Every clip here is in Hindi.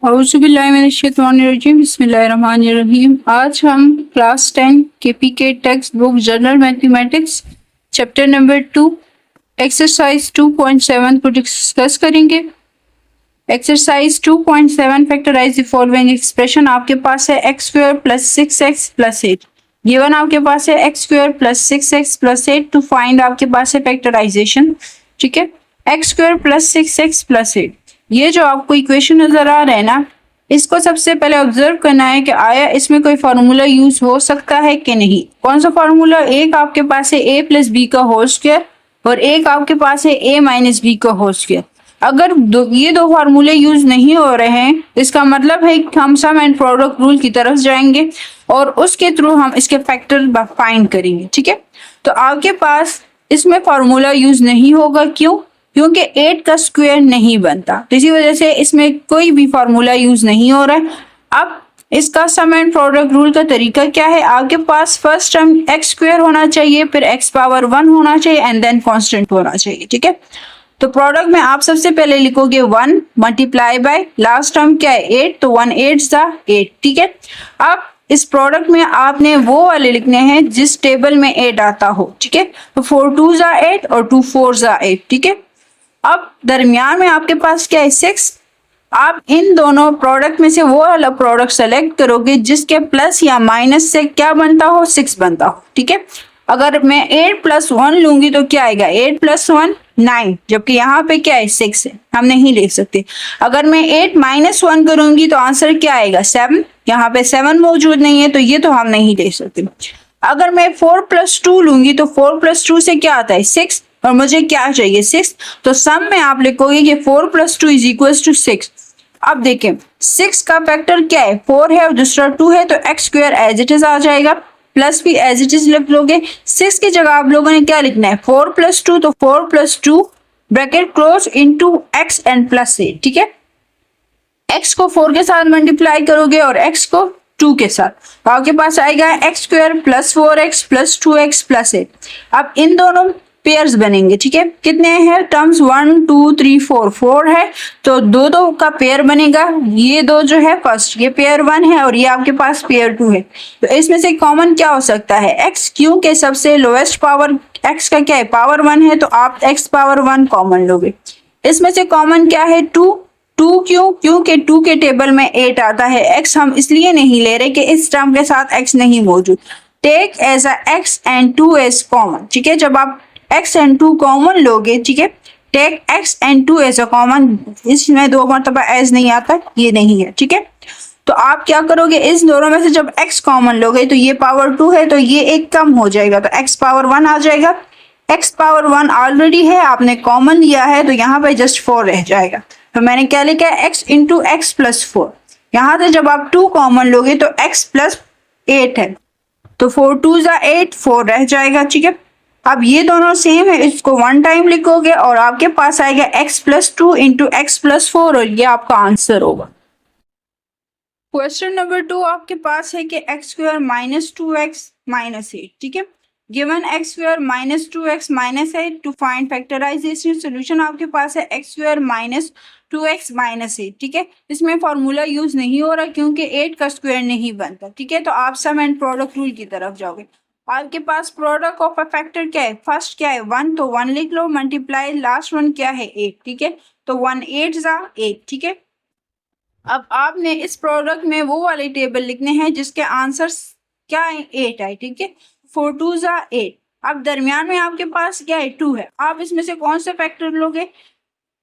औज़ुबिल्लाहिमिनश्शैतानिर्रजीम बिस्मिल्लाहिर्रहमानिर्रहीम। आज हम क्लास 10 केपी के textbook general mathematics chapter number 2 exercise 2.7 को डिस्कस करेंगे। Exercise 2.7 factorise the following expression. आपके पास है x square plus 6x plus 8। Given आपके पास है x square plus 6x plus 8 to find आपके पास है फैक्टराइजेशन। ठीक है, x square plus 6x plus 8, ये जो आपको इक्वेशन नजर आ रहा है ना, इसको सबसे पहले ऑब्जर्व करना है कि आया इसमें कोई फार्मूला यूज हो सकता है कि नहीं। कौन सा फार्मूला? एक आपके पास है a प्लस बी का होल स्क्वायर और एक आपके पास है a माइनस बी का होल स्क्वायर। अगर ये दो फार्मूले यूज नहीं हो रहे हैं, इसका मतलब है कि हम सम एंड प्रोडक्ट रूल की तरफ जाएंगे और उसके थ्रू हम इसके फैक्टर फाइंड करेंगे। ठीक है, तो आपके पास इसमें फार्मूला यूज नहीं होगा। क्यों? क्योंकि 8 का स्क्वायर नहीं बनता, तो इसी वजह से इसमें कोई भी फार्मूला यूज नहीं हो रहा है। अब इसका सम एंड प्रोडक्ट रूल का तरीका क्या है? आपके पास फर्स्ट टर्म एक्स स्क्वायर होना चाहिए, फिर एक्स पावर 1 होना चाहिए एंड देन कांस्टेंट होना चाहिए। ठीक है, तो प्रोडक्ट में आप सबसे पहले लिखोगे 1 मल्टीप्लाई बाय लास्ट टर्म क्या है 8, तो 1 8 8। ठीक है, अब इस प्रोडक्ट में आपने वो वाले लिखने हैं जिस टेबल में 8 आता हो। ठीक है, तो 4 2 8 और 2 4 8। ठीक है, अब दरमियान में आपके पास क्या है 6। आप इन दोनों प्रोडक्ट में से वो वाला प्रोडक्ट सेलेक्ट करोगे जिसके प्लस या माइनस से क्या बनता हो 6 बनता हो। ठीक है, अगर मैं 8 प्लस 1 लूंगी तो क्या आएगा 8 प्लस 1 9, जबकि यहाँ पे क्या है 6 है, हम नहीं ले सकते। अगर मैं 8 माइनस 1 करूंगी तो आंसर क्या आएगा 7, यहाँ पे 7 मौजूद नहीं है तो ये तो हम नहीं ले सकते। अगर मैं 4 प्लस 2 लूंगी तो 4 प्लस 2 से क्या आता है 6 और मुझे क्या चाहिए 6, तो सम में आप लिखोगे कि 4 प्लस 2 इज इक्वल टू 6। अब देखें 6 का फैक्टर क्या है 4 है और दूसरा 2 है, तो x square as it is आ जाएगा, प्लस भी एज इट इज लिख लोगे। 6 की जगह आप लोगों ने क्या लिखना है 4 प्लस 2, तो 4 plus 2 bracket close into x and plus 8। ठीक है, एक्स को 4 के साथ मल्टीप्लाई करोगे और एक्स को 2 के साथ, तो आपके पास आएगा x square plus 4x plus 2x plus 8। अब इन दोनों पेयर्स बनेंगे। ठीक है, कितने हैं टर्म्स 1 2 3 4 4 है, तो दो दो का पेयर बनेगा। ये दो जो है फर्स्ट ये पेयर 1 है और ये आपके पास पेयर 2 है, तो इसमें से कॉमन क्या हो सकता है x। क्योंकि सबसे लोएस्ट पावर x का क्या है पावर 1 है, तो आप x पावर 1 कॉमन लोगे। इसमें से कॉमन क्या है 2 2, क्यों? क्योंकि 2 के टेबल में 8 आता है। x हम इसलिए नहीं ले रहे कि इस टर्म के साथ x नहीं मौजूद। Take as a x and 2 as common. ठीक है, जब आप x एंड 2 कॉमन लोगे, ठीक है, take x and 2 as a common, इसमें दो मरतबा एज नहीं आता, ये नहीं है। ठीक है, तो आप क्या करोगे इस दोनों में से जब x कॉमन लोगे तो ये पावर 2 है तो ये एक कम हो जाएगा, तो x पावर 1 आ जाएगा। x पावर 1 ऑलरेडी है, आपने कॉमन लिया है तो यहाँ पे जस्ट 4 रह जाएगा, तो मैंने क्या लिखा है x इंटू एक्स प्लस 4। यहाँ से जब आप 2 कॉमन लोगे तो x प्लस 8 है, तो 4 2 8 4 रह जाएगा। ठीक है, अब ये दोनों सेम है, इसको 1 टाइम लिखोगे और आपके पास आएगा x plus 2 into x plus 4 और ये आपका आंसर होगा। क्वेश्चन नंबर 2 आपके पास है कि x square minus 2x minus 8। ठीक है, given x square minus 2x minus 8 to find factorisation. Solution आपके पास है x square minus 2x minus 8। ठीक है, इसमें फॉर्मूला यूज नहीं हो रहा क्योंकि 8 का स्क्वायर नहीं बनता। ठीक है, तो आप सम एंड प्रोडक्ट रूल की तरफ जाओगे। आपके पास प्रोडक्ट ऑफ अ फैक्टर क्या है, फर्स्ट क्या है 1, तो 1 लिख लो, मल्टीप्लाई लास्ट वन क्या है 8। ठीक है, तो 1 8 8। ठीक है, अब आपने इस प्रोडक्ट में वो वाले टेबल लिखने हैं जिसके आंसर्स क्या है 8 है। ठीक है, 4 2 8। अब दरमियान में आपके पास क्या है 2 है, आप इसमें से कौन से फैक्टर लोगे,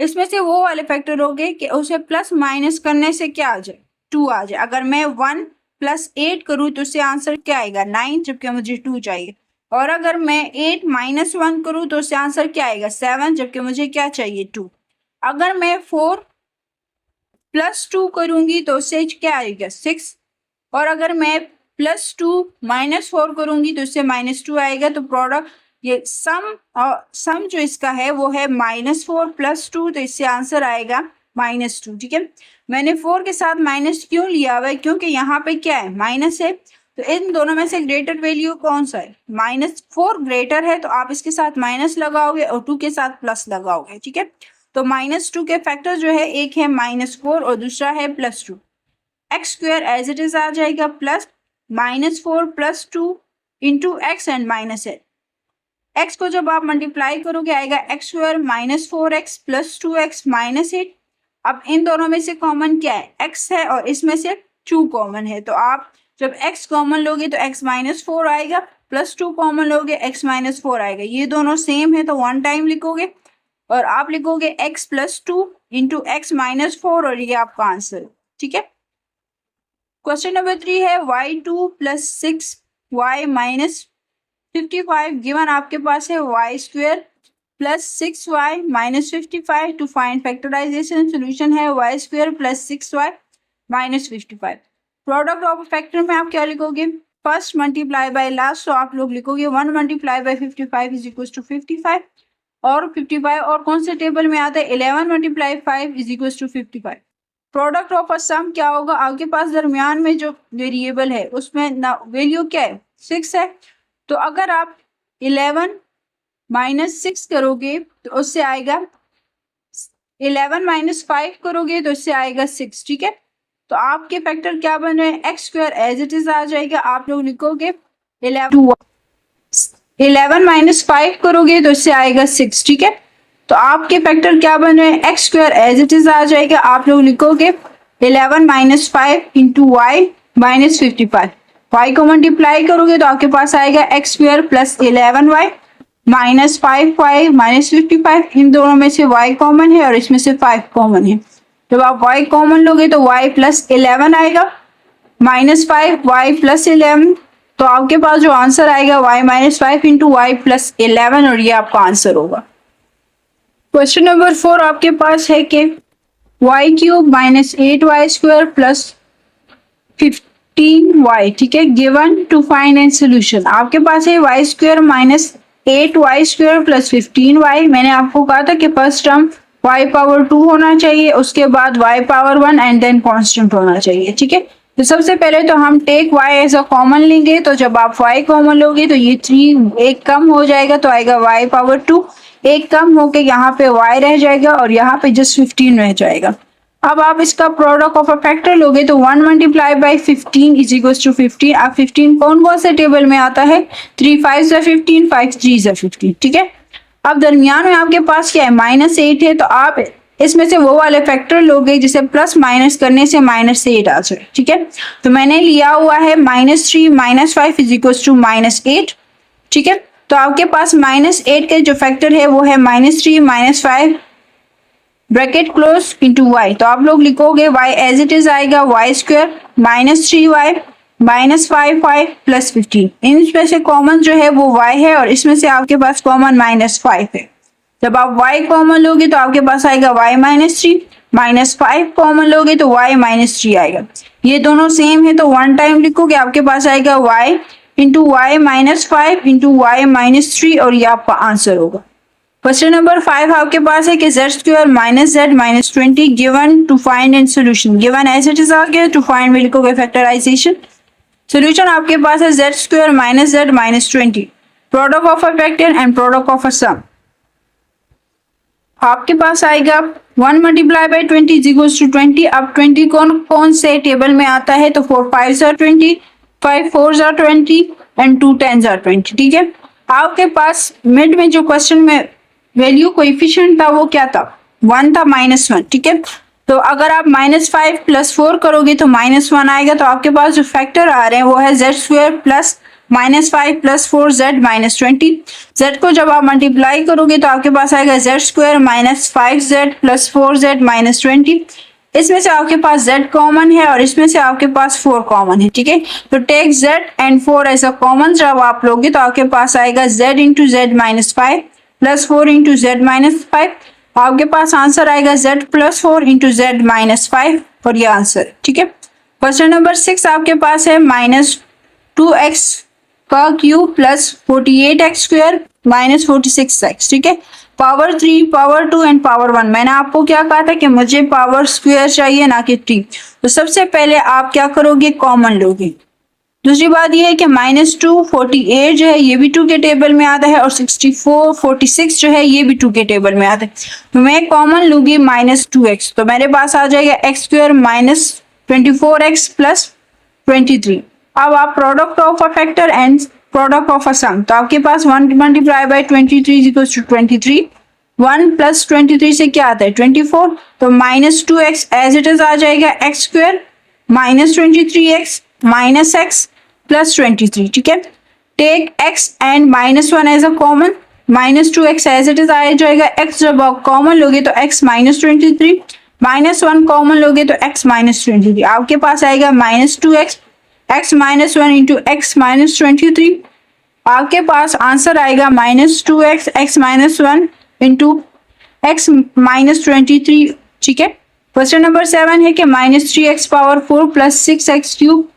इसमें से वो वाले फैक्टर लोगे कि उसे प्लस माइनस करने से क्या आ जाए 2 आ जाए। अगर मैं 1 प्लस 8 करूँ तो उससे आंसर क्या आएगा 9, जबकि मुझे 2 चाहिए। और अगर मैं 8 माइनस 1 करूँ तो उससे आंसर क्या आएगा 7, जबकि मुझे क्या चाहिए 2। अगर मैं 4 प्लस 2 करूंगी तो उससे क्या आएगा 6, और अगर मैं प्लस 2 माइनस 4 करूंगी तो उससे माइनस 2 आएगा। तो प्रोडक्ट ये सम जो इसका है वो है -4 प्लस 2, तो इससे आंसर आएगा -2। ठीक है, मैंने 4 के साथ माइनस क्यों लिया हुआ है, क्योंकि यहाँ पे क्या है माइनस है, तो इन दोनों में से ग्रेटर वैल्यू कौन सा है -4 ग्रेटर है, तो आप इसके साथ माइनस लगाओगे और 2 के साथ प्लस लगाओगे। ठीक है, तो -2 के फैक्टर जो है एक है -4 और दूसरा है +2। X square as it is आ जाएगा plus -4 + 2 into x and -8। X को जब आप मल्टीप्लाई करोगे आएगा एक्स स्क्वायर -4x + 2x -8। अब इन दोनों में से कॉमन क्या है? x है और इसमें से 2 कॉमन है, तो आप जब x कॉमन लोगे तो x -4 आएगा, +2 कॉमन लोगे x -4 आएगा। ये दोनों सेम है तो वन टाइम लिखोगे और आप लिखोगे x + 2 इंटू x -4 और ये आपका आंसर। ठीक है। क्वेश्चन नंबर 3 है y2 + 6y - 55 गिवन आपके पास है y square + 6y - 55 to find factorisation. Solution है y square + 6y - 55। Product of factor में आप क्या लिखोगे? फर्स्ट मल्टीप्लाई बाय लास्ट, तो आप लोग लिखोगे 1 × 55 = 55 और 55 और कौन से टेबल में आता है? 11 × 5 = 55। प्रोडक्ट ऑफ अ सम क्या होगा? आपके पास दरमियान में जो वेरिएबल है उसमें ना वैल्यू क्या है? 6 है, तो अगर आप 11 - 6 करोगे तो उससे आएगा 11 - 5 करोगे तो इससे आएगा 6। ठीक है, तो आपके फैक्टर क्या बन रहे हैं? X square as it is आ जाएगा। आप लोग लिखोगे 11 - 5 करोगे तो इससे आएगा 6। ठीक है, तो आपके फैक्टर क्या बन रहे हैं? X square as it is आ जाएगा। आप लोग लिखोगे 11 - 5 इंटू वाई - 55। वाई को मल्टीप्लाई करोगे तो आपके पास आएगा एक्स स्क्वायर + 11y - 5y - 55। इन दोनों में से y कॉमन है और इसमें से 5 कॉमन है। जब आप y कॉमन लोगे तो y + 11 आएगा -5y + 11, तो आपके पास जो आंसर आएगा y - 5 इंटू y + 11 और ये आपका आंसर होगा। क्वेश्चन नंबर 4 आपके पास है कि y³ - 8y² + 15y। ठीक है, given to find and solution. आपके पास है y² - 8y² + 15y। मैंने आपको कहा था कि फर्स्ट टर्म y⁻2 होना चाहिए, उसके बाद y⁻1 एंड देन कांस्टेंट होना चाहिए। ठीक है, तो सबसे पहले तो हम take y as a common लेंगे, तो जब आप y कॉमन लोगे तो ये 3 एक कम हो जाएगा तो आएगा y⁻2, एक कम होके यहाँ पे y रह जाएगा और यहाँ पे जस्ट 15 रह जाएगा। अब आप इसका प्रोडक्ट ऑफ अ फैक्टर लोगे तो 1 × 15 = 15। अब 15 कौन कौन से टेबल में आता है? 3 5 = 15, 5 3 = 15। ठीक है, अब दरमियान में आपके पास क्या है? -8 है, तो आप इसमें से वो वाले फैक्टर लोगे जिसे प्लस माइनस करने से -8 आ जाए। ठीक है, तो मैंने लिया हुआ है -3 - 5 = -8। ठीक है, तो आपके पास -8 के जो फैक्टर है वो है -3 - 5 ब्रैकेट क्लोज इंटू y। तो आप लोग लिखोगे y एज इट इज आएगा y स्क्वायर -3y - 5y + 15। इनमें से कॉमन जो है वो y है और इसमें से आपके पास कॉमन -5 है। जब आप y कॉमन लोगे तो आपके पास आएगा y -3 - 5 कॉमन लोगे तो y -3 आएगा। ये दोनों सेम है तो वन टाइम लिखोगे, आपके पास आएगा y into y -5 into y -3 और ये आपका आंसर होगा। क्वेश्चन नंबर 5 आपके पास है कि z² - z - 20 given to find and solution. Given as it is आ गया, टू फाइंड में लिखोगे फैक्टराइजेशन। सोल्यूशन आपके पास है z² - z - 20, product of a factor and product of a sum. आपके पास आएगा 1 × 20 = 20। अब 20 कौन कौन से टेबल में आता है? तो 4 5 = 20, 5 4 = 20 एंड 2 10 = 20। ठीक है, आपके पास मिड में जो क्वेश्चन में वैल्यू कोएफिशिएंट था वो क्या था? 1 था, -1। ठीक है, तो अगर आप -5 + 4 करोगे तो -1 आएगा। तो आपके पास जो फैक्टर आ रहे हैं वो है z² + -5 + 4 z - 20। z को जब आप मल्टीप्लाई करोगे तो आपके पास आएगा z² - 5z + 4z - 20। इसमें से आपके पास z कॉमन है और इसमें से आपके पास 4 कॉमन है। ठीक है, तो टेक z एंड 4 ऐसा कॉमन जब आप लोगे तो आपके पास आएगा z × z - 5 + 4 × z - 5। आपके पास आंसर आएगा z + 4 × z - 5 और ये आंसर। ठीक है, क्वेश्चन नंबर 6 आपके पास है -2x³ + 48x² - 46x। ठीक है, पावर 3, पावर 2 एंड पावर 1। मैंने आपको क्या कहा था कि मुझे पावर स्क्वायर चाहिए ना कि 3। तो सबसे पहले आप क्या करोगे? कॉमन लोगे। दूसरी बात ये है कि -2 48 जो है ये भी 2 के टेबल में आता है और 64 46 जो है ये भी 2 के टेबल में आता है। तो मैं कॉमन लूंगी -2x, तो मेरे पास आ जाएगा x² -24x प्लस 23। अब आप product of a factor and product of a sum, तो आपके पास 1 multiply by 23 equals to 23, 1 plus 23 से क्या आता है 24, तो -2x एज इट इज आ जाएगा x² -23x minus x plus 23। ठीक है, take x and -1 as a common, -2x as it is आ जाएगा, x जब आप कॉमन लोगे तो x -23, -1 कॉमन लोगे तो x -23, आपके पास आएगा -2x x -1 इंटू x -23, आपके पास आंसर आएगा -2x x -1 इंटू x -23। ठीक है, क्वेश्चन नंबर 7 है कि -3x power 4 plus 6x cube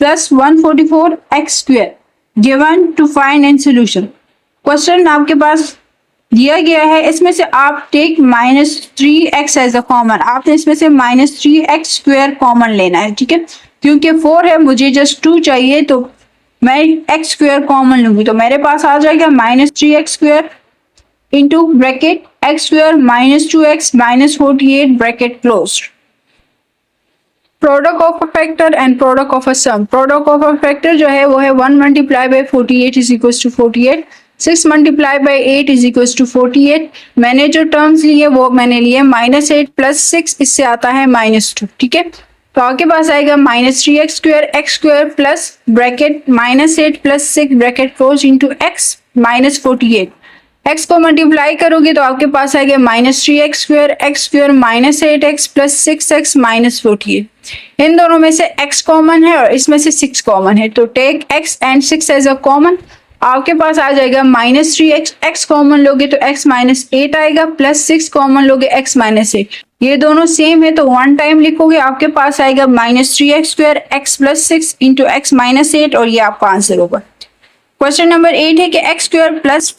plus 144x² given to find and solution. Question आपके पास दिया गया है, इसमें से आप take -3x as a common, आपने इसमें से -3x² कॉमन लेना है। ठीक है, क्योंकि 4 है मुझे जस्ट 2 चाहिए तो मैं x² कॉमन लूंगी, तो मेरे पास आ जाएगा -3x² into bracket x² -2x -48 bracket closed. Product of a factor and product of a sum, product of a factor जो है वो है 1 multiply by 48 is equal to 48, 6 multiply by 8 is equal to 48। मैंने जो टर्म्स लिए वो मैंने लिए -8 प्लस 6, इससे आता है -2। ठीक है, तो आपके पास आएगा -3x² x² plus bracket -8 plus 6 bracket close into x -48। x को मल्टीप्लाई करोगे तो आपके पास आएगा -3x² x² -8x plus 6x -48। इन दोनों में से x कॉमन है और इसमें से 6 कॉमन है, तो take x and 6 as a common, आपके पास आ जाएगा -3x, x कॉमन लोगे तो x -8 आएगा, प्लस 6 कॉमन लोगे x -8, ये दोनों सेम है तो 1 टाइम लिखोगे, आपके पास आएगा -3x² x plus 6 into x -8 और ये आपका आंसर होगा। क्वेश्चन नंबर 8 है कि x² plus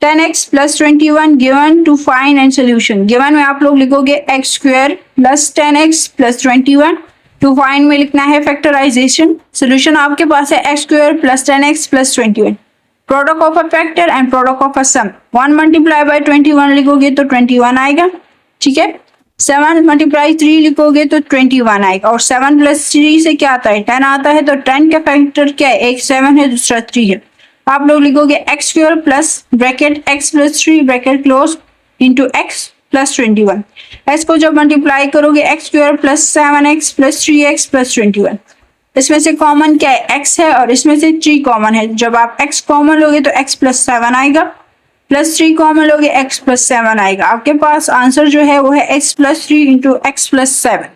10x plus 21 given to find and solution. Given में आप लोग लिखोगे x² plus 10x plus 21, to find में लिखना है फैक्टराइजेशन, सोल्यूशन आपके पास है x² plus 10x plus 21। Product of a factor and product of a sum, 1 multiply by 21 लिखोगे तो 21 आएगा। ठीक है, 7 मल्टीप्लाई 3 लिखोगे तो 21 आएगा, और 7 प्लस 3 से क्या आता है 10 आता है, तो 10 का फैक्टर क्या है, एक 7 है दूसरा 3 है, आप लोग लिखोगे x² plus bracket x plus 3 bracket close into x plus 21। x को जब मल्टीप्लाई करोगे x² plus 7x plus 3x plus 21, इसमें से कॉमन क्या है x है और इसमें से 3 कॉमन है, जब आप x कॉमन लोगे तो x प्लस 7 आएगा, प्लस 3 कॉमन लोगे x प्लस 7 आएगा, आपके पास आंसर जो है वो है x plus 3 into x plus 7।